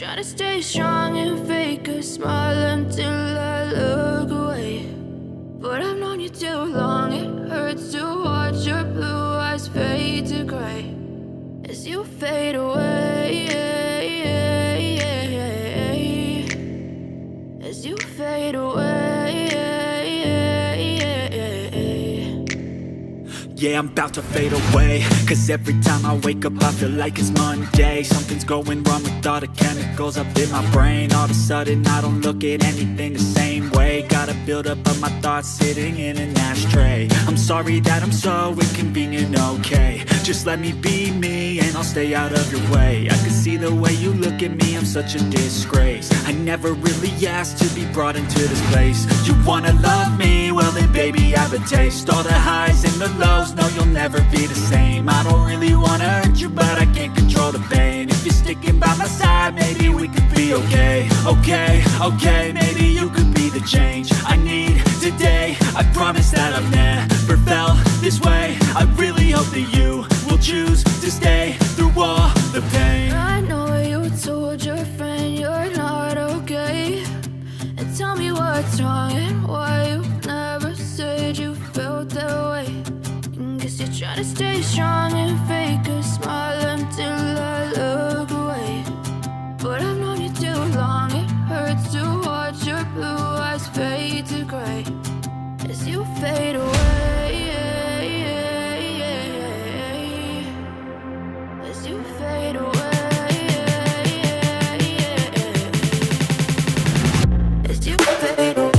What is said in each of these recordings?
try to stay strong and fake a smile until I look away. But I've known you too long, it hurts to watch your blue eyes fade to gray as you fade away, as you fade away. Yeah, I'm about to fade away, cause every time I wake up I feel like it's Monday. Something's going wrong with all the chemicals up in my brain. All of a sudden I don't look at anything the same way. Got a buildup of my thoughts sitting in an ashtray. I'm sorry that I'm so inconvenient, okay. Just let me be me and I'll stay out of your way. I can see the way you look at me, I'm such a disgrace. I never really asked to be brought into this place. You wanna love me? Well then baby have a taste. All the highs and the lows, no, you'll never be the same. I don't really wanna hurt you, but I can't control the pain. If you're sticking by my side, maybe we could be okay. Okay, maybe you could be the change I need today. I promise that I've never felt this way. I really hope that you will choose to stay through all the pain. I know you told your friend you're not okay, and tell me what's wrong and why you never said you felt that way. Guess you're trying to stay strong and fake a smile until I look away. But I've known you too long, it hurts to watch your blue eyes fade to gray as you fade away, as you fade away, as you fade away.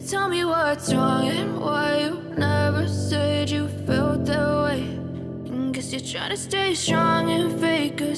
Tell me what's wrong and why you never said you felt that way. Guess you're trying to stay strong and fake a